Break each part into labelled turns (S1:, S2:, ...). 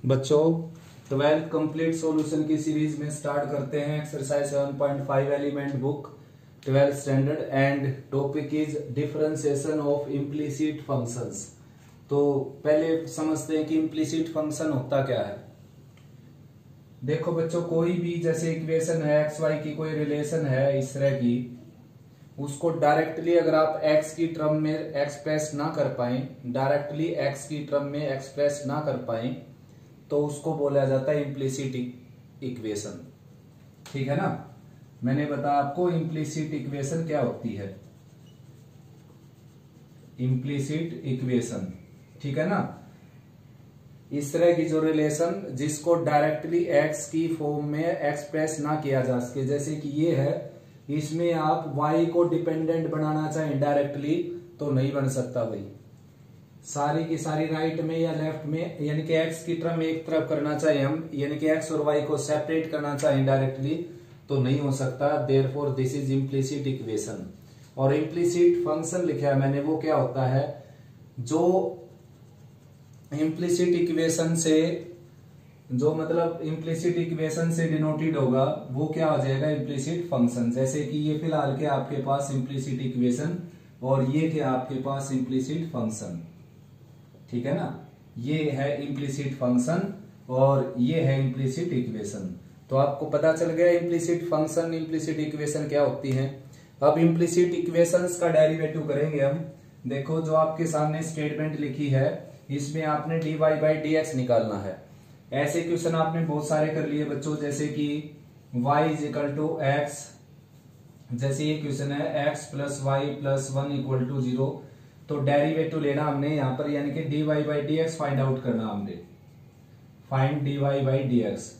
S1: बच्चों 12th complete solution की series में स्टार्ट करते हैं। Exercise 7.5 element book 12th standard and topic is differentiation of implicit functions. तो पहले समझते हैं कि इम्प्लिसिट फंक्शन होता क्या है। देखो बच्चों, कोई भी जैसे इक्वेशन है एक्स वाई की, कोई रिलेशन है इस तरह की, उसको डायरेक्टली अगर आप एक्स की टर्म में एक्सप्रेस ना कर पाए, डायरेक्टली एक्स की टर्म में एक्सप्रेस ना कर पाए, तो उसको बोला जाता है इम्प्लिसिट इक्वेशन। ठीक है ना। मैंने बताया आपको इम्प्लिसिट इक्वेशन क्या होती है। इम्प्लिसिट इक्वेशन, ठीक है ना, इस तरह की जो रिलेशन जिसको डायरेक्टली एक्स की फॉर्म में एक्सप्रेस ना किया जा सके, जैसे कि ये है, इसमें आप वाई को डिपेंडेंट बनाना चाहें डायरेक्टली तो नहीं बन सकता भाई। सारी की सारी राइट में या लेफ्ट में, यानी कि एक्स की टर्म एक तरफ करना चाहे हम, यानी कि एक्स और वाई को सेपरेट करना चाहें डायरेक्टली तो नहीं हो सकता। Therefore this is implicit equation. और इम्प्लिसिट फंक्शन लिखा है मैंने, वो क्या होता है, जो इम्प्लिसिट इक्वेशन से, जो मतलब इम्प्लिसिट इक्वेशन से डिनोटेड होगा वो क्या हो जाएगा, इम्प्लिसिट फंक्शन। जैसे कि ये फिलहाल के आपके पास इम्प्लिसिट इक्वेशन और ये क्या आपके पास इम्प्लिसिट फंक्शन, ठीक है ना। ये है इम्प्लिसिट फंक्शन और ये है इम्प्लिसिट इक्वेशन। तो आपको पता चल गया इम्प्लिसिट फंक्शन इम्प्लिसिट इक्वेशन क्या होती है। अब इम्प्लिसिट इक्वेशंस का डेरिवेटिव करेंगे हम। देखो जो आपके सामने स्टेटमेंट लिखी है, इसमें आपने dy बाई डी एक्स निकालना है। ऐसे क्वेश्चन आपने बहुत सारे कर लिए बच्चों, जैसे कि y is equal to x, जैसे ये क्वेश्चन है x plus y plus 1 equal to 0, तो डेरिवेटिव लेना हमने यहाँ पर, यानी कि dy by D x find out करना हमने, find dy by D x.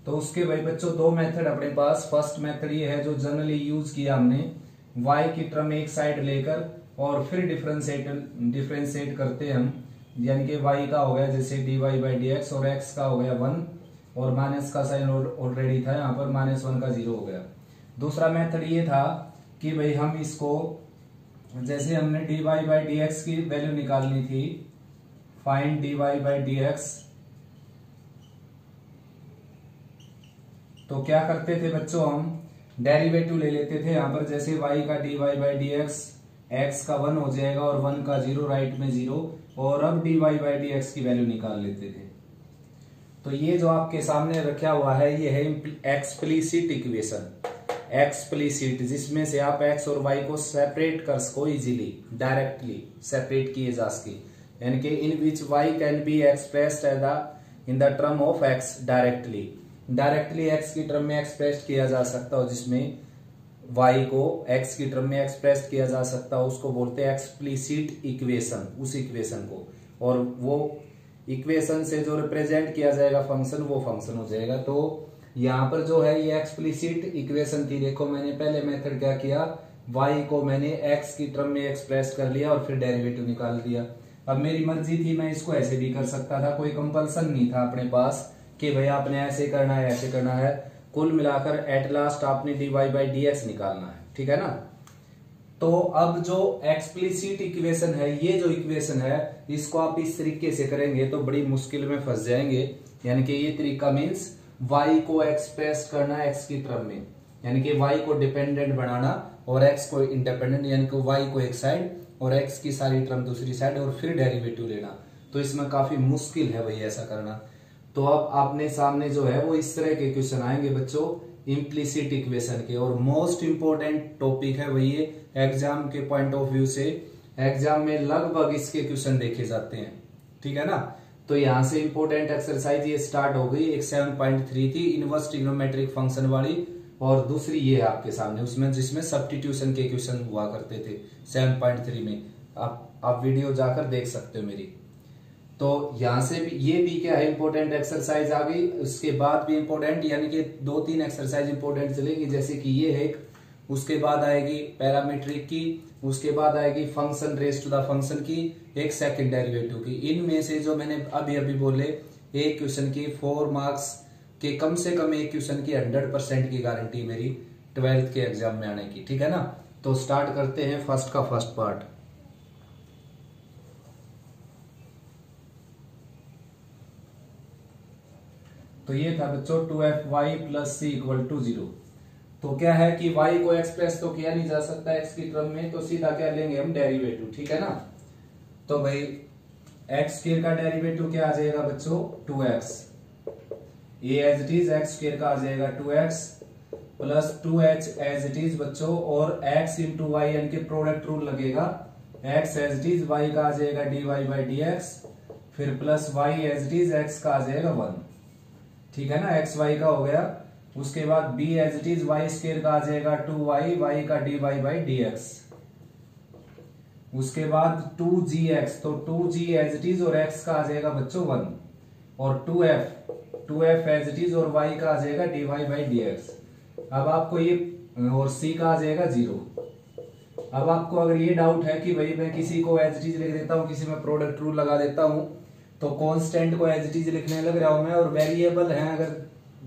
S1: तो उसके भाई बच्चों दो मेथड अपने पास। फर्स्ट मेथड ये है जो जनरली यूज किया हमने, y की टर्म एक साइड लेकर और फिर डिफरेंशिएट करते हैं हम, यानी कि y का हो गया जैसे dy बाई डी एक्स और x का हो गया 1 और माइनस का साइन ऑलरेडी था यहाँ पर, -1 का 0 हो गया। दूसरा मेथड ये था कि भाई हम इसको, जैसे हमने dy बाई डी एक्स की वैल्यू निकालनी थी, find dy by D x, तो क्या करते थे बच्चों, हम डेरिवेटिव ले लेते थे यहाँ पर, जैसे y का dy by D x, x का 1 हो जाएगा और 1 का 0, राइट में 0, और अब dy बाई डी एक्स की वैल्यू निकाल लेते थे। तो ये जो आपके सामने रखा हुआ है ये है एक्सप्लिसिट इक्वेशन। एक्सप्लिसिट, जिसमें से आप x और y को सेपरेट कर सको इजीली, डायरेक्टली सेपरेट किए जा सके, यानी कि in which y can be expressed as in the term of x directly, directly x की टर्म में एक्सप्रेस किया जा सकता हो, जिसमें y को x की टर्म में एक्सप्रेस किया जा सकता हो, उसको बोलते हैं एक्सप्लिसिट इक्वेशन, उस इक्वेशन को। और वो इक्वेशन से जो रिप्रेजेंट किया जाएगा फंक्शन, वो फंक्शन हो जाएगा। तो यहाँ पर जो है ये एक्सप्लिसिट इक्वेशन थी। देखो मैंने पहले मेथड क्या किया, y को मैंने x की टर्म में एक्सप्रेस कर लिया और फिर डेरिवेटिव निकाल दिया। अब मेरी मर्जी थी, मैं इसको ऐसे भी कर सकता था, कोई कंपल्सन नहीं था अपने पास कि भाई आपने ऐसे करना है ऐसे करना है। कुल मिलाकर एट लास्ट आपने dy बाई डी एक्स निकालना है, ठीक है ना। तो अब जो एक्सप्लिसिट इक्वेशन है, ये जो इक्वेशन है, इसको आप इस तरीके से करेंगे तो बड़ी मुश्किल में फंस जाएंगे। यानी कि ये तरीका मीन्स y को एक्सप्रेस करना x की टर्म में, यानी कि y को डिपेंडेंट बनाना और x को इंडिपेंडेंट, यानी कि y को एक साइड और x की सारी टर्म दूसरी साइड, और फिर डेरिवेटिव लेना। तो इसमें काफी मुश्किल है भाई ऐसा करना। तो अब आपने सामने जो है वो इस तरह के क्वेश्चन आएंगे बच्चों इम्प्लिसिट इक्वेशन के, और मोस्ट इंपोर्टेंट टॉपिक है वही, एग्जाम के पॉइंट ऑफ व्यू से एग्जाम में लगभग इसके क्वेश्चन देखे जाते हैं, ठीक है ना। तो यहां से इंपोर्टेंट एक्सरसाइज ये स्टार्ट हो गई। एक 7.3 थी इनवर्स ट्रिग्नोमेट्रिक फंक्शन वाली, और दूसरी ये है आपके सामने उसमें, जिसमें सब्स्टिट्यूशन के क्वेश्चन हुआ करते थे 7.3 में। आप वीडियो जाकर देख सकते हो मेरी। तो यहां से भी ये भी क्या है, इंपोर्टेंट एक्सरसाइज आ गई। उसके बाद भी इंपोर्टेंट, यानी कि 2-3 एक्सरसाइज इंपोर्टेंट चलेगी, जैसे कि ये है, उसके बाद आएगी पैरामीट्रिक की, उसके बाद आएगी function raise to the function की, एक सेकंड डेरिवेटिव की। इनमें से जो मैंने अभी बोले, एक क्वेश्चन की 4 मार्क्स के कम से कम एक क्वेश्चन की 100% की गारंटी मेरी 12th के एग्जाम में आने की, ठीक है ना। तो स्टार्ट करते हैं फर्स्ट का फर्स्ट पार्ट। तो ये था बच्चों 2fy plus C equal to 0। तो क्या है कि y को एक्सप्रेस तो किया नहीं जा सकता x की टर्म में, तो सीधा क्या लेंगे हम, डेरिवेटिव। ठीक है ना। तो भाई एक्स स्क्वायर का डेरिवेटिव क्या आ जाएगा बच्चों, 2x। ये as it is x square का आ जाएगा 2x plus 2h as it is बच्चों, और x इंटू वाई यानी कि प्रोडक्ट रूल लगेगा, x as it is y का आ जाएगा dy बाई dx, फिर plus y as it is x का आ जाएगा 1। ठीक है ना, x y का हो गया। उसके बाद b as it is y square का आ जाएगा 2y, y का dy बाई dx। उसके बाद 2gx, तो 2g एज इट इज और x का आ जाएगा बच्चों 1, और 2f एज इट इज और y का आ जाएगा dy बाई dx। अब आपको ये, और c का आ जाएगा 0। अब आपको अगर ये डाउट है कि भाई मैं किसी को एज इट इज लिख देता हूँ, किसी में प्रोडक्ट रूल लगा देता हूँ, तो कांस्टेंट को एज इट इज लिखने लग रहा हूं मैं, और वेरिएबल है अगर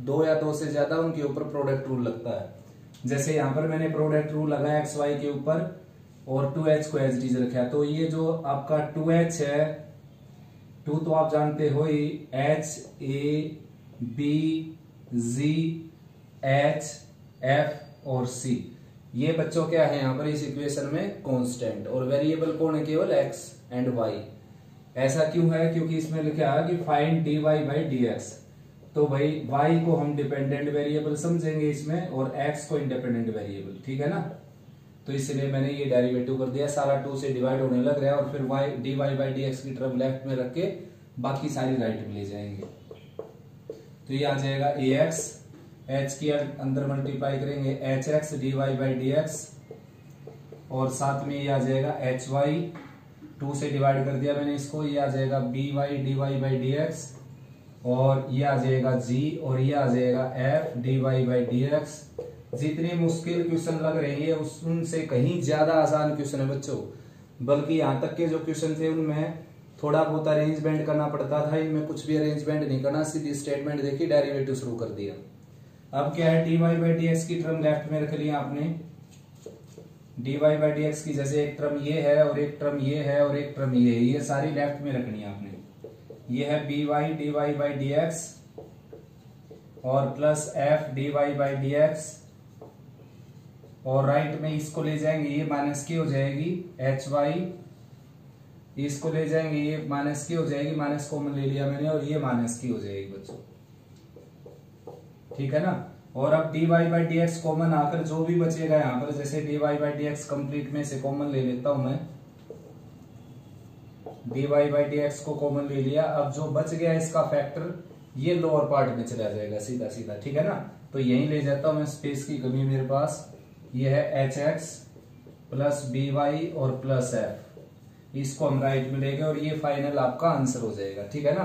S1: 2 या 2 से ज्यादा, उनके ऊपर प्रोडक्ट रूल लगता है। जैसे यहाँ पर मैंने प्रोडक्ट रूल लगाया एक्स वाई के ऊपर और 2h को एज इट इज रखा, तो ये जो आपका 2h है, 2 तो आप जानते हो ही, h a b z h f और c, ये बच्चों क्या है यहाँ पर इस इक्वेशन में कांस्टेंट, और वेरिएबल कौन है, केवल x एंड y। ऐसा क्यों है, क्योंकि इसमें लिखा है कि फाइंड dy बाई dx, तो भाई y को हम डिपेंडेंट वेरिएबल समझेंगे इसमें, और x को इंडिपेंडेंट वेरिएबल। ठीक है ना। तो इसलिए मैंने ये डेरिवेटिव कर दिया, सारा 2 से डिवाइड होने लग रहा है, और फिर y dy बाई dx की टर्म लेफ्ट में रख के बाकी सारी राइट में ले जाएंगे। तो ये आ जाएगा ax, h की अंदर मल्टीप्लाई करेंगे hx dy बाई dx, और साथ में ये आ जाएगा hy, 2 से डिवाइड कर दिया मैंने इसको, ये आ जाएगा by dy बाई dx, और ये आ जाएगा g, और ये आ जाएगा f dy बाई dx। जितने मुश्किल क्वेश्चन लग रहे हैं उनसे कहीं ज्यादा आसान क्वेश्चन है बच्चों, बल्कि यहाँ तक के जो क्वेश्चन थे उनमें थोड़ा बहुत अरेंजमेंट करना पड़ता था, इनमें कुछ भी अरेंजमेंट नहीं करना, सीधी स्टेटमेंट देखी, डेरिवेटिव शुरू कर दिया। अब क्या है, dy बाई dx की टर्म लेफ्ट में रख लिया आपने, dy बाई dx की जैसे एक टर्म ये है और एक टर्म ये है और एक टर्म ये है, ये सारी लेफ्ट में रखनी है आपने। ये है by dy बाई dx और plus f dy by dx, और राइट में इसको ले जाएंगे, ये माइनस की हो जाएगी hy, इसको ले जाएंगे, ये माइनस की हो जाएगी, माइनस कॉमन ले लिया मैंने, और ये माइनस की हो जाएगी बच्चों। ठीक है ना। और अब dy बाई dx कॉमन आकर जो भी बचेगा यहाँ पर, जैसे dy बाई dx कंप्लीट में से कॉमन ले लेता हूं मैं, dy बाई dx को कॉमन ले लिया। अब जो बच गया इसका फैक्टर ये लोअर पार्ट में चला जाएगा सीधा सीधा। ठीक है ना। तो यही ले जाता हूं मैं, स्पेस की कमी मेरे पास। ये है hx प्लस by और प्लस f, इसको हम राइट में लेंगे, और ये फाइनल आपका आंसर हो जाएगा। ठीक है ना।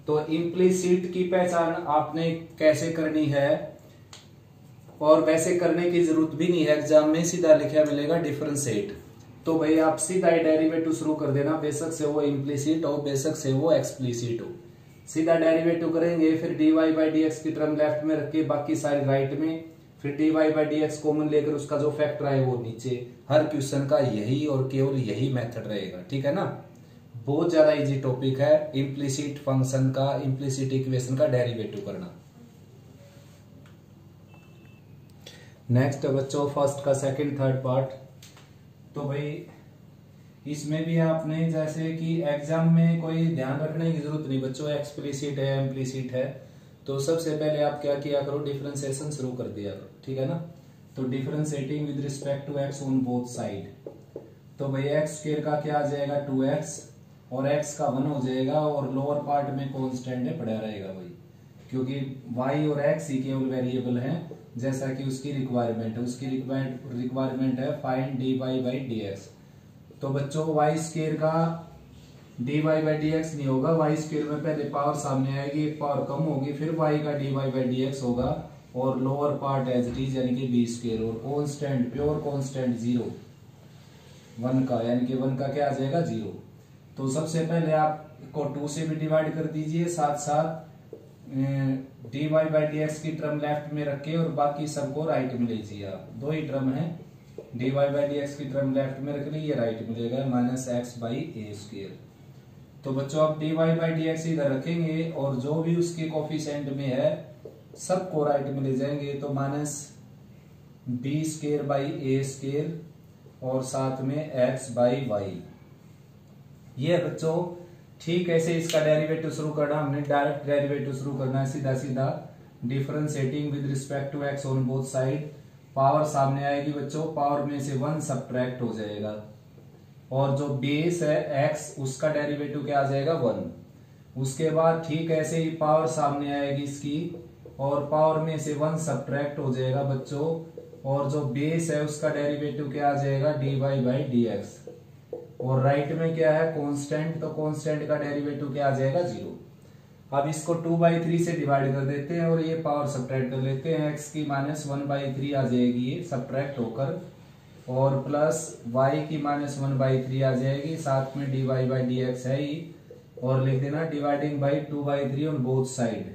S1: तो इम्प्लीसिट की पहचान आपने कैसे करनी है, और वैसे करने की जरूरत भी नहीं है, एग्जाम में सीधा लिखा मिलेगा डिफरेंशिएट। तो भाई आप सीधा डेरिवेटिव शुरू कर देना, बेशक से वो इम्प्लीसिट हो, बेशक से वो एक्सप्लिसिट हो, सीधा डेरिवेटिव करेंगे। फिर dy बाई dx की टर्म लेफ्ट में रख के बाकी सारी राइट में, फिर dy बाई dx कॉमन लेकर उसका जो फैक्टर आए वो नीचे। हर क्वेश्चन का यही और केवल यही मेथड रहेगा। ठीक है ना। बहुत ज्यादा इजी टॉपिक है इम्प्लीसिट फंक्शन का, इम्प्लीसिट इक्वेशन का डेरिवेटिव करना। नेक्स्ट बच्चों, फर्स्ट का सेकंड थर्ड पार्ट। तो भाई इसमें भी आपने जैसे कि एग्जाम में कोई ध्यान रखने की जरूरत नहीं बच्चों, एक्सप्लिसिट है इम्प्लीसिट है, तो सबसे पहले आप क्या किया करो, डिफरेंशिएशन शुरू कर दिया करो। ठीक है ना। तो differentiating with respect to x on both side, तो भाई एक्स स्क्वायर का क्या आ जाएगा 2x, और x का 1 हो जाएगा, और लोअर पार्ट में कांस्टेंट है पड़ा रहेगा भाई, क्योंकि y और x ही केवल वेरिएबल हैं, जैसा कि उसकी रिक्वायरमेंट है। उसकी रिक्वायरमेंट है फाइंड dy बाई dx। तो बच्चों y स्क्वायर का dy बाई dx नहीं होगा, y स्क्वायर में पहले पावर सामने आएगी, एक पावर कम होगी, फिर y का dy बाई dx होगा, और lower part as it is यानी कि b स्क्वायर, और कांस्टेंट प्योर कांस्टेंट 0 1 का, यानी कि 1 का क्या आ जाएगा 0। तो सबसे पहले आप को 2 से भी डिवाइड कर दीजिए, साथ साथ dy बाई dx की टर्म लेफ्ट में रखे और बाकी सबको राइट में लीजिए। आप 2 ही टर्म है, dy बाई dx की टर्म लेफ्ट में रख ली, ये राइट मिलेगा minus x by A square. तो बच्चों आप dy बाई डी एक्स इधर रखेंगे और जो भी उसके कोफिशिएंट में है सबको राइट में ले जाएंगे, तो minus b square by a square और साथ में एक्स बाई वाई। ये बच्चों ठीक ऐसे इसका डेरिवेटिव शुरू करना, हमने डायरेक्ट डेरिवेटिव शुरू करना है, सीधा सीधा differentiating with respect to x on both side. Power सामने आएगी बच्चों, पावर में से 1 सबट्रैक्ट हो जाएगा और जो बेस है x उसका डेरिवेटिव क्या आ जाएगा 1। उसके बाद ठीक ऐसे ही पावर सामने आएगी इसकी और पावर में से 1 सबट्रैक्ट हो जाएगा बच्चों, और जो बेस है उसका डेरिवेटिव क्या आ जाएगा dy बाई डी एक्स। और राइट में क्या है कांस्टेंट, तो कांस्टेंट का डेरिवेटिव क्या आ जाएगा 0। अब इसको 2/3 से डिवाइड कर देते हैं और ये पावर सबट्रैक्ट कर लेते हैं, x की -1/3 आ जाएगी ये सबट्रैक्ट होकर, और प्लस y की -1/3 आ जाएगी, साथ में dy बाई डी एक्स है ही, और लिख देना dividing by 2/3 on both side.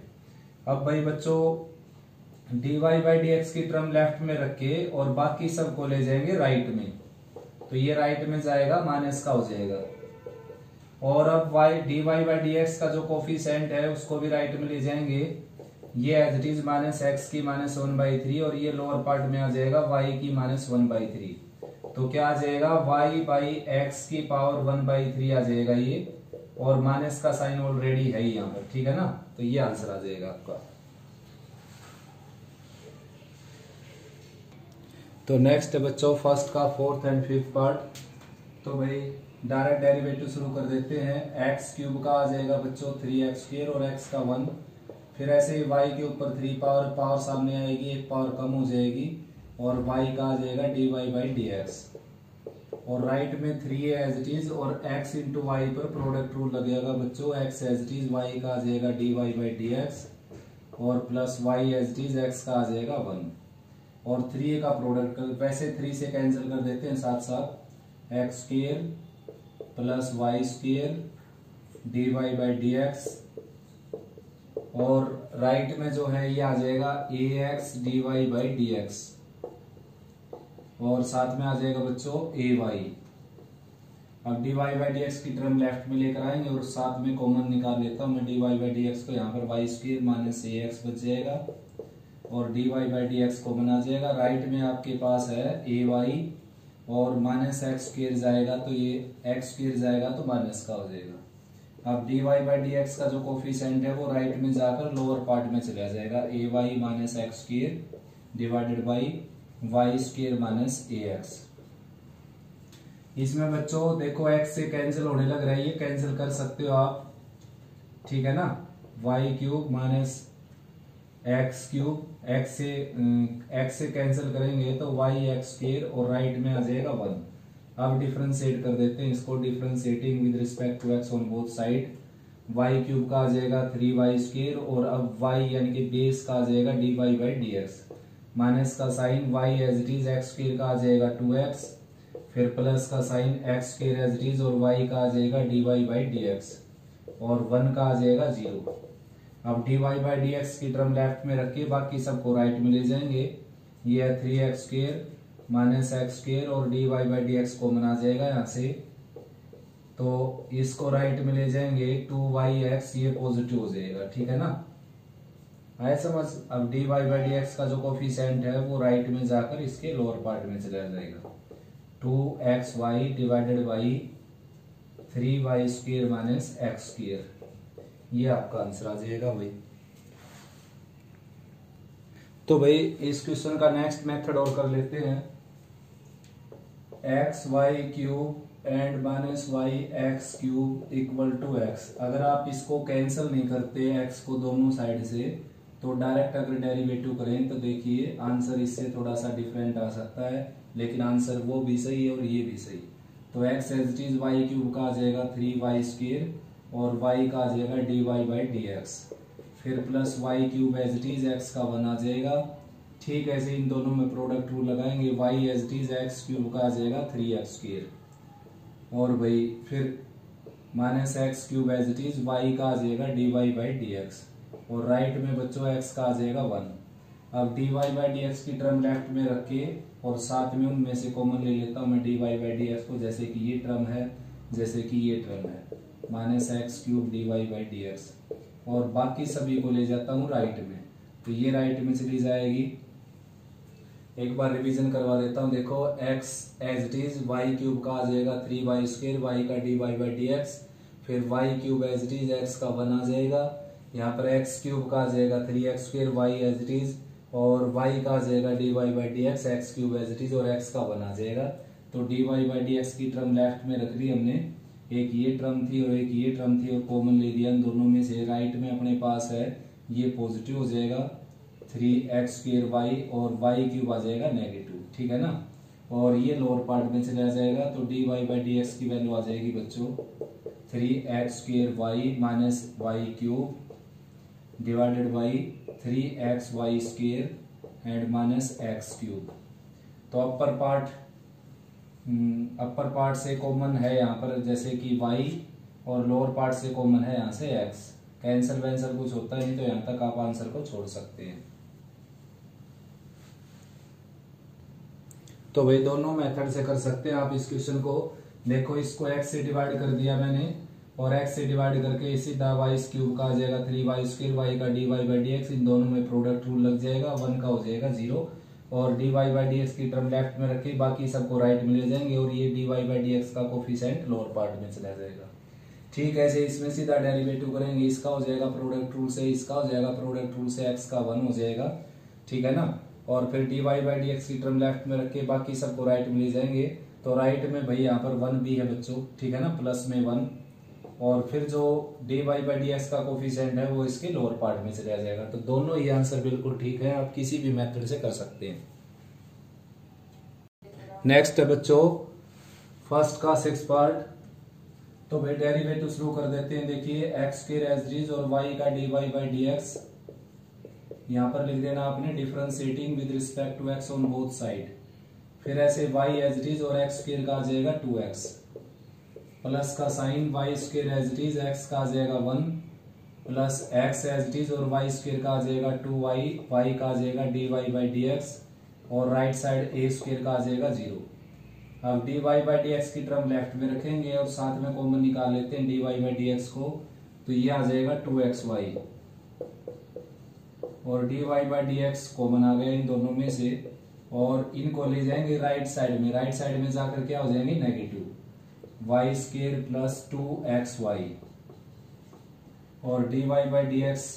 S1: अब भाई बच्चों dy बाई डी एक्स की टर्म लेफ्ट में रखे और बाकी सबको ले जाएंगे राइट में, तो ये राइट में जाएगा माइनस का हो जाएगा। और अब dy बाई डी एक्स का जो कोफिशिएंट है उसको भी राइट में ले जाएंगे, ये as it is minus x की -1/3 और ये लोअर पार्ट में आ जाएगा y की -1/3। तो क्या आ जाएगा y बाई एक्स की पावर 1/3 आ जाएगा ये, और माइनस का साइन ऑलरेडी है यहाँ पर, ठीक है ना। तो ये आंसर आ जाएगा आपका। तो नेक्स्ट है बच्चों फर्स्ट का 4th एंड 5th पार्ट। तो भाई डायरेक्ट डेरिवेटिव शुरू कर देते हैं। एक्स क्यूब का आ जाएगा बच्चों 3x² और x का 1, फिर ऐसे ही y के ऊपर 3 पावर सामने आएगी, एक पावर कम हो जाएगी और y का आ जाएगा dy बाई डी एक्स, और राइट में 3 है एज इट इज, और x इंटू वाई पर प्रोडक्ट रूल लगेगा बच्चों, x as it is y का आ जाएगा dy बाई डी एक्स और plus y as it is x का आ जाएगा 1, और 3 का प्रोडक्ट वैसे 3 से कैंसिल कर देते हैं साथ साथ, x² plus y² dy by D x, और राइट में जो है ये आ जाएगा ax dy by D x, और साथ में आ जाएगा बच्चों ay। अब dy बाई डी एक्स की टर्म लेफ्ट में लेकर आएंगे और साथ में कॉमन निकाल लेता हूं मैं dy बाई डी एक्स को, यहाँ पर y² माइनस ax बच जाएगा और dy by D x common आ जाएगा। राइट में आपके पास है ay और माइनस x² जाएगा तो ये x² जाएगा तो माइनस का हो जाएगा। अब dy बाई डी एक्स का जो कोफिशिएंट है वो राइट में जाकर लोअर पार्ट में चला जाएगा, ay minus x² divided by y² minus ax। इसमें बच्चों देखो x से कैंसिल होने लग रहा है, ये कैंसिल कर सकते हो आप, ठीक है ना। y³ माइनस x³ x से कैंसिल करेंगे तो yx² और राइट में आ जाएगा 1। अब डिफरेंशिएट कर देते हैं इसको, differentiating with respect to x on both side. y³ का आ जाएगा 3y² और अब y यानी कि बेस का आ जाएगा dy by D x, minus का sign y as it is x² का आ जाएगा 2x, फिर प्लस का sign x² as it is और y का आ जाएगा dy बाई डी एक्स और 1 का आ जाएगा 0। अब dy बाई डी एक्स की टर्म लेफ्ट में रखिए, बाकी सबको राइट में ले जाएंगे, ये है 3x² माइनस x² और dy by D x common आ जाएगा यहाँ से, तो इसको राइट में ले जाएंगे 2yx, ये पॉजिटिव हो जाएगा, ठीक है ना, आया समझ। अब dy बाई डी एक्स का जो कोफिशिएंट है वो राइट में जाकर इसके लोअर पार्ट में चला जाएगा, 2xy divided by 3y² minus x², ये आपका आंसर आ जाएगा भाई। तो भाई इस क्वेश्चन का नेक्स्ट मेथड और कर लेते हैं, xy³ and minus yx³ equal to x। अगर आप इसको कैंसिल नहीं करते x को दोनों साइड से, तो डायरेक्ट अगर डेरिवेटिव करें तो देखिए आंसर इससे थोड़ा सा डिफरेंट आ सकता है, लेकिन आंसर वो भी सही है और ये भी सही। तो x as it is y³ का आ जाएगा 3y² और y का आ जाएगा dy बाई डी एक्स, फिर plus y³ as it is x का 1 आ जाएगा, ठीक ऐसे इन दोनों में प्रोडक्ट रूल लगाएंगे, y as it is x³ का आ जाएगा 3x², और भाई फिर minus x³ as it is y का आ जाएगा dy बाई डी एक्स, और राइट में बच्चों x का आ जाएगा 1। अब dy बाई डी एक्स की टर्म लेफ्ट में रखिए और साथ में उनमें से कॉमन ले लेता हूं मैं dy बाई डी एक्स को, जैसे कि ये टर्म है, जैसे कि ये टर्म है, minus x cube d y by D x, और बाकी सभी को ले जाता हूँ राइट में, तो ये राइट में चली जाएगी। एक बार रिवीजन करवा देता हूँ, देखो x as it is, y cube का आ जाएगा 3y स्क्वायर, वाई का d y by D x, फिर y cube as it is, x का 1 आ जाएगा, यहाँ पर x क्यूब का आ जाएगा 3x square, y as it is, और y का आ जाएगा d y by D x, x cube as it is, और x का 1 आ जाएगा। तो d y by D x की टर्म लेफ्ट में रख ली हमने, एक ये टर्म थी और एक ये टर्म थी, और कॉमन ले लिया इन दोनों में से। राइट में अपने पास है ये पॉजिटिव हो जाएगा 3x स्क्वायर वाई, और वाई क्यूब आ जाएगा नेगेटिव, ठीक है ना, और ये लोअर पार्ट में चला जाएगा, तो d y by D x की वैल्यू आ जाएगी बच्चों 3x square y minus y cube divided by 3x y square and minus x cube. तो अपर पार्ट से कॉमन है यहाँ पर जैसे कि y, और लोअर पार्ट से कॉमन है यहाँ से x, कैंसल वैंसल कुछ होता नहीं, तो यहाँ तक आप आंसर को छोड़ सकते हैं। तो भाई दोनों मेथड से कर सकते हैं आप इस क्वेश्चन को। देखो इसको x से डिवाइड कर दिया मैंने, और x से डिवाइड करके सीधा y क्यूब का आ जाएगा 3y स्क्वायर, y का d y by D x, इन दोनों में प्रोडक्ट रूल लग जाएगा, 1 का हो जाएगा 0, और d y by D x की टर्म लेफ्ट में रखी, बाकी सबको राइट में ले जाएंगे, और ये d y by D x का कोफिशिएंट लोअर पार्ट में चला जाएगा। ठीक है, ऐसे इसमें सीधा डेरिवेटिव करेंगे, इसका हो जाएगा प्रोडक्ट रूल से, इसका हो जाएगा प्रोडक्ट रूल से, x का 1 हो जाएगा, ठीक है ना, और फिर d y by D x की टर्म लेफ्ट में रख के बाकी सबको राइट में ले जाएंगे। तो राइट में भाई यहाँ पर 1 भी है बच्चों, ठीक है ना, प्लस में 1, और फिर जो d y by D x का कोफिशिएंट है वो इसके लोअर पार्ट में चला जाएगा। तो दोनों ही आंसर बिल्कुल ठीक है, आप किसी भी मेथड से कर सकते हैं। नेक्स्ट है बच्चों फर्स्ट का 6 पार्ट। तो भाई डेरिवेटिव शुरू कर देते हैं। देखिए एक्स के एज इज और वाई का d y by D x, यहाँ पर लिख देना आपने differentiating with respect to x on both side, फिर ऐसे वाई एज इट इज और एक्स स्क्वायर का आ जाएगा 2x, प्लस का sign y square as it is, x का आ जाएगा 1, plus x as it is और वाई स्क्वायर का आ जाएगा 2y, वाई का आ जाएगा d y by D x, और राइट साइड ए स्क्वायर का आ जाएगा 0। अब d y by D x की टर्म लेफ्ट में रखेंगे और साथ में कॉमन निकाल लेते हैं d y by D x को, तो ये आ जाएगा 2xy, और d y by D x common आ गया इन दोनों में से, और इनको ले जाएंगे राइट साइड में, राइट साइड में जाकर क्या हो जाएंगे negative Y square plus 2xy, और d y by D x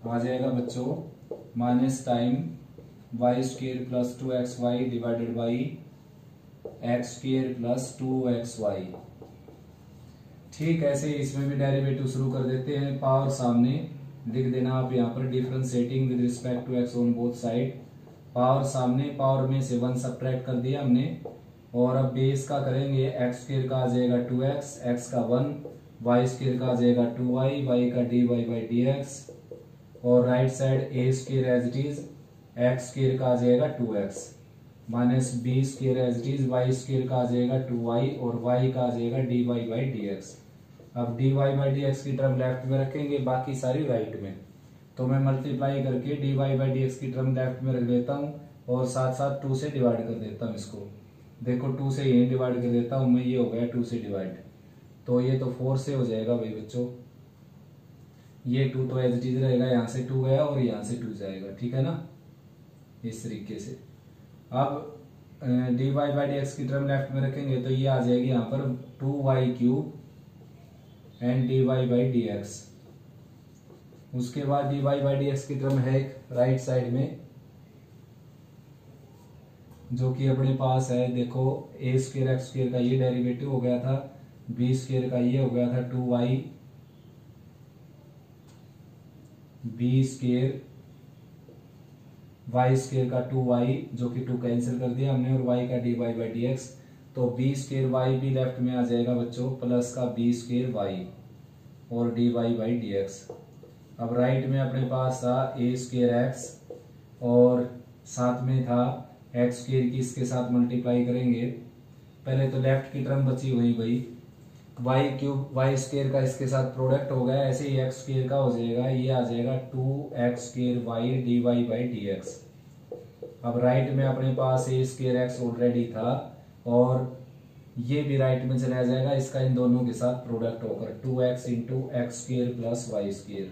S1: आ जाएगा बच्चों minus time y square plus 2xy divided by x square plus 2xy। ठीक, ऐसे इसमें भी डेरिवेटिव शुरू कर देते हैं। पावर सामने लिख देना आप यहाँ पर differentiating with respect to x on both side, power सामने, पावर में से 1 सब्ट्रैक्ट कर दिया हमने, और अब बेस का करेंगे एक्स स्क्वायर का आ जाएगा 2x, एक्स का 1, वाई स्क्वायर का आ जाएगा 2y, वाई का d y by D x, और right side a square as it is, x square का आ जाएगा 2x, minus b square as it is, y square का आ जाएगा 2y, और वाई का आ जाएगा d y by D x. अब d y by D x की टर्म लेफ्ट में रखेंगे, बाकी सारी राइट में, तो मैं मल्टीप्लाई करके d y by D x की टर्म लेफ्ट में रख देता हूँ, और साथ साथ 2 से डिवाइड कर देता हूँ इसको। देखो 2 से यही डिवाइड कर देता हूँ मैं, ये हो गया 2 से डिवाइड, तो ये तो 4 से हो जाएगा भाई बच्चों, ये 2 तो एज इट इज रहेगा, यहाँ से 2 गया और यहाँ से 2 जाएगा, ठीक है ना, इस तरीके से। अब d y by D x की टर्म लेफ्ट में रखेंगे, तो ये आ जाएगी यहाँ पर 2y cube and d y by D x. उसके बाद d y by D x की टर्म है राइट साइड में, जो कि अपने पास है, देखो ए स्क्वायर एक्स स्क्वायर का ये डेरिवेटिव हो गया था, बी स्क्वायर का ये हो गया था 2y, B square Y square का 2y, जो कि 2 कैंसिल कर दिया हमने, और y का d y by D x, तो बी स्क्वायर वाई भी लेफ्ट में आ जाएगा बच्चों, प्लस का बी स्क्वायर वाई और d y by D x. अब राइट में अपने पास था ए स्क्वायर एक्स, और साथ में था एक्स स्क्वायर की इसके साथ मल्टीप्लाई करेंगे, पहले तो लेफ्ट की टर्म बची हुई भाई, वाई क्यूब वाई स्क्वायर का इसके साथ प्रोडक्ट हो गया, ऐसे ही एक्स स्क्वायर का हो जाएगा, ये आ जाएगा 2x square y d y by D x. अब राइट में अपने पास ए स्क्वायर एक्स ऑलरेडी था, और ये भी राइट में चला जाएगा, इसका इन दोनों के साथ प्रोडक्ट होकर 2x into x square plus y square.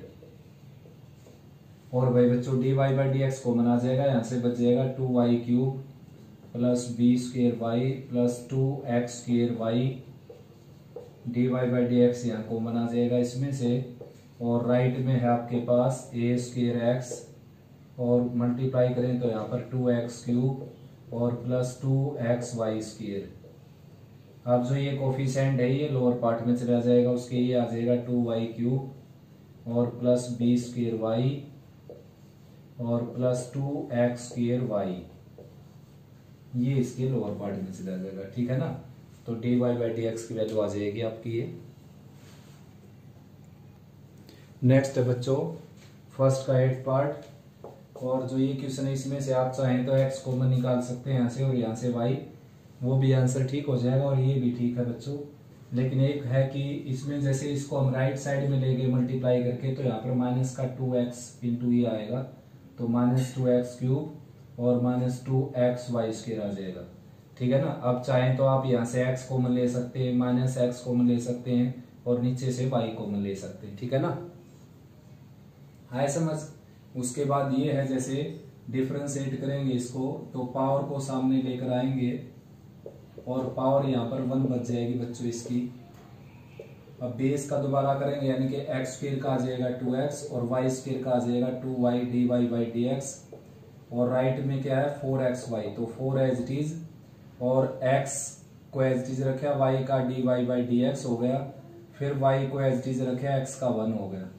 S1: और भाई बच्चों dy by D x common आ जाएगा, यहाँ से बच जाएगा 2y cube plus b square y plus 2x square y. dy by D x यहाँ कॉमन आ जाएगा इसमें से, और राइट में है आपके पास a स्क्र एक्स, और मल्टीप्लाई करें तो यहाँ पर 2x क्यूब और प्लस 2x वाई स्क्र। अब जो ये कोफिशिएंट है ये लोअर पार्ट में चला जाएगा, उसके ये आ जाएगा 2y क्यूब और प्लस बी स्क्र वाई और प्लस 2x स्क्र वाई, ये इसके लोअर पार्ट में चला जाएगा। ठीक है ना, तो dy बाई डी एक्स की वैल्यू आ जाएगी आपकी ये। नेक्स्ट है बच्चों फर्स्ट का 8 पार्ट, और जो ये क्वेश्चन है इसमें से आप चाहें तो x कॉमन निकाल सकते हैं यहाँ से, और यहाँ से y, वो भी आंसर ठीक हो जाएगा और ये भी ठीक है बच्चों। लेकिन एक है कि इसमें जैसे इसको हम राइट साइड में ले गए मल्टीप्लाई करके, तो यहाँ पर माइनस का 2x इंटू ये आएगा, तो माइनस 2x क्यूब और माइनस 2x वाई स्क्र आ जाएगा। ठीक है ना, अब चाहें तो आप यहाँ से x कॉमन ले सकते हैं, माइनस x कॉमन ले सकते हैं, और नीचे से y कॉमन ले सकते हैं। ठीक है ना, हाय समझ। उसके बाद ये है जैसे डिफरेंशिएट करेंगे इसको, तो पावर को सामने लेकर आएंगे और पावर यहाँ पर 1 बच जाएगी बच्चों इसकी। अब बेस का दोबारा करेंगे, यानी कि एक्स स्क्र का आ जाएगा 2x और वाई स्क्र का आ जाएगा 2y dy by D x, और राइट में क्या है 4xy, तो 4 एज इट इज, और x को एज इट इज रखा, y का dy बाई डी एक्स हो गया, फिर y को एज इट इज रखा, x का 1 हो गया।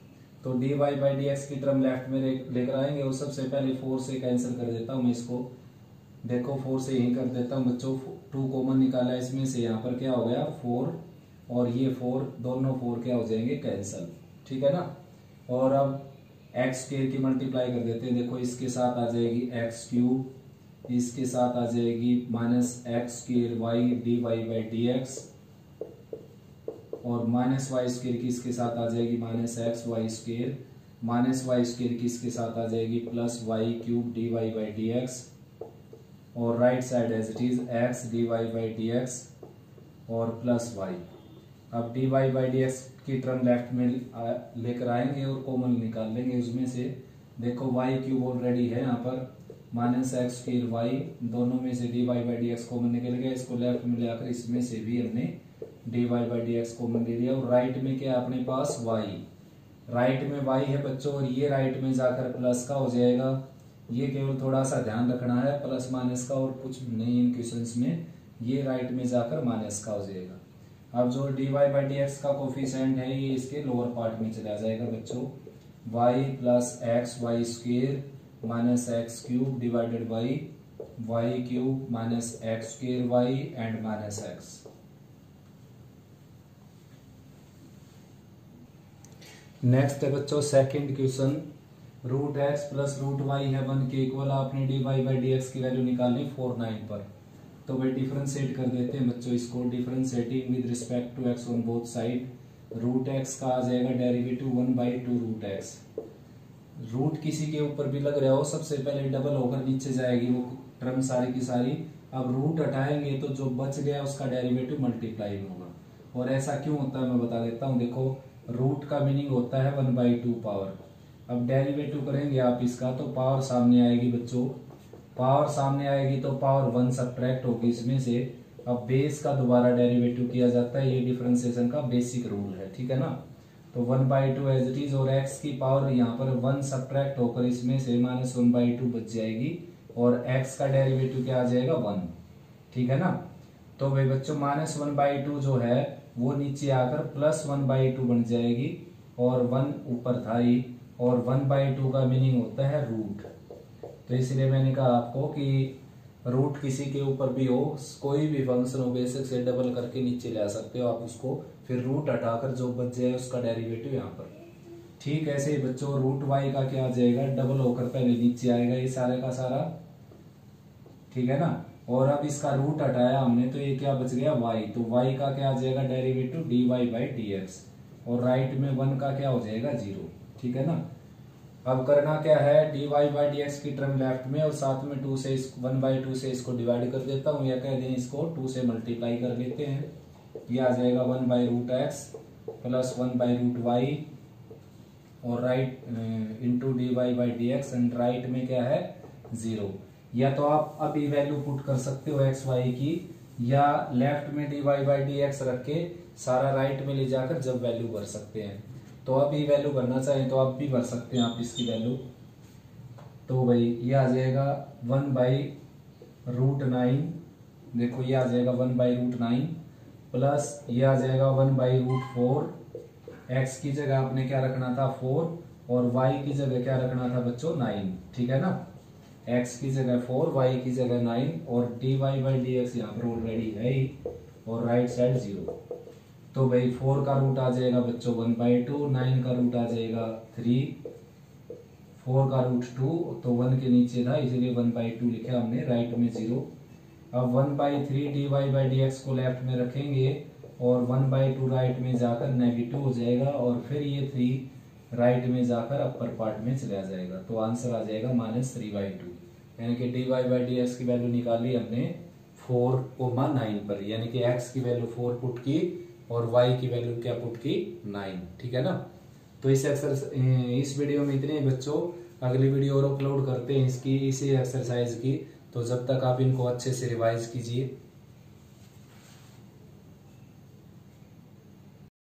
S1: तो dy बाई डी एक्स की टर्म लेफ्ट में लेकर आएंगे, और सबसे पहले 4 से कैंसिल कर देता हूँ मैं इसको, देखो 4 से यही कर देता हूँ बच्चों, 2 कॉमन निकाला इसमें से, यहाँ पर क्या हो गया 4, और ये 4, दोनों 4 क्या हो जाएंगे कैंसल। ठीक है ना, और अब x स्क्र की मल्टीप्लाई कर देते हैं, देखो इसके साथ आ जाएगी x क्यूब, इसके साथ आ जाएगी minus x square y dy by D x, और माइनस वाई स्क्र की इसके साथ आ जाएगी minus x Y square, minus y square की इसके साथ आ जाएगी plus y cube dy by D x, और right side as it is x dy by D x और प्लस y। अब dy बाई डी एक्स की टर्म लेफ्ट में लेकर आएंगे और कॉमन निकाल लेंगे उसमें से, देखो y क्यूब ऑलरेडी है यहाँ पर, माइनस एक्स स्क्र वाई, दोनों में से dy by D x common निकल गया, इसको लेफ्ट में ले आकर इसमें से भी हमने dy by D x common ले लिया, और राइट में क्या अपने पास y, राइट में y है बच्चों, और ये राइट में जाकर प्लस का हो जाएगा। ये केवल थोड़ा सा ध्यान रखना है प्लस माइनस का, और कुछ नहीं इन क्वेश्चंस में, ये राइट में जाकर माइनस का हो जाएगा। अब जो dy बाई डी एक्स का कोफिशिएंट है ये इसके लोअर पार्ट में चला जाएगा बच्चों, y plus X Y square minus x cube divided by Y cube minus x square Y and minus X. Next है बच्चों second question, root X plus root Y है 1 के इक्वल, आपने dy बाई डी एक्स की value निकालनी 4 9 पर। तो भाई डिफरेंशिएट कर देते हैं बच्चों इसको, differentiating with respect to x on both side. Root x का आ जाएगा derivative 1 by 2 root x. Root किसी के ऊपर भी लग रहा हो, सबसे पहले डबल होकर नीचे जाएगी वो टर्म सारी की सारी। अब रूट हटाएंगे तो जो बच गया उसका डेरिवेटिव मल्टीप्लाई में होगा, और ऐसा क्यों होता है मैं बता देता हूँ। देखो रूट का मीनिंग होता है 1 बाई 2 पावर। अब डेरिवेटिव करेंगे आप इसका तो पावर सामने आएगी बच्चों, पावर सामने आएगी तो पावर 1 सब्ट्रैक्ट होगी इसमें से। अब बेस का दोबारा डेरिवेटिव किया जाता है, ये डिफरेंशिएशन का बेसिक रूल है। ठीक है ना, तो 1 बाई 2 एज इट इज, और x की पावर यहाँ पर 1 सब्ट्रैक्ट होकर इसमें से माइनस 1 बाई 2 बच जाएगी, और x का डेरिवेटिव क्या आ जाएगा 1। ठीक है ना, तो भाई बच्चों माइनस 1 बाई 2 जो है वो नीचे आकर प्लस 1 बाई 2 बन जाएगी, और 1 ऊपर था ही, और 1 बाई 2 का मीनिंग होता है रूट। तो इसलिए मैंने कहा आपको कि रूट किसी के ऊपर भी हो, कोई भी फंक्शन हो, बेसिक से डबल करके नीचे ले आ सकते हो आप उसको, फिर रूट हटाकर जो बच जाए उसका डेरिवेटिव यहाँ पर। ठीक ऐसे ही बच्चों रूट वाई का क्या आ जाएगा, डबल होकर पहले नीचे आएगा ये सारे का सारा। ठीक है ना, और अब इसका रूट हटाया हमने तो ये क्या बच गया y, तो y का क्या आ जाएगा derivative dy by D x, और राइट में 1 का क्या हो जाएगा 0। ठीक है ना, अब करना क्या है, dy बाई डी एक्स की टर्म लेफ्ट में और साथ में 2 से 1/2 से इसको डिवाइड कर देता हूँ, या कह दें इसको 2 से मल्टीप्लाई कर लेते हैं। ये आ जाएगा 1/√x प्लस 1/√y और right into dy by D x and right में क्या है 0। या तो आप अभी वैल्यू पुट कर सकते हो एक्स वाई की, या लेफ्ट में dy बाई डी एक्स रख के सारा राइट में ले जाकर जब वैल्यू भर सकते हैं। तो अभी वैल्यू भरना चाहें तो आप भी भर सकते हैं आप इसकी वैल्यू। तो भाई ये आ जाएगा 1/√9, देखो ये आ जाएगा 1/√9 प्लस ये आ जाएगा 1/√4। एक्स की जगह आपने क्या रखना था 4 और वाई की जगह क्या रखना था बच्चों 9, ठीक है ना। एक्स की जगह 4, वाई की जगह 9 और dy बाई डी एक्स यहाँ पर ऑलरेडी है ही और राइट साइड 0। तो भाई 4 का रूट आ जाएगा बच्चों 1/2, 9 का रूट आ जाएगा 3, 4 का रूट 2, तो 1 के नीचे था इसलिए 1/2 लिखा हमने, राइट में 0। अब 1/3 dy बाई डी एक्स को लेफ्ट में रखेंगे और 1/2 राइट में जाकर नेगेटिव हो जाएगा और फिर ये 3 राइट में जाकर अपर पार्ट में चला जाएगा। तो आंसर आ जाएगा -3/2, यानी कि dy बाई डी एक्स की वैल्यू निकाली हमने 4,9 पर, यानी कि x की वैल्यू 4 पुट की और y की वैल्यू क्या पुट की 9, ठीक है ना। तो इस वीडियो में इतने ही बच्चों, अगली वीडियो और अपलोड करते हैं इसकी इसी एक्सरसाइज की। तो जब तक आप इनको अच्छे से रिवाइज कीजिए।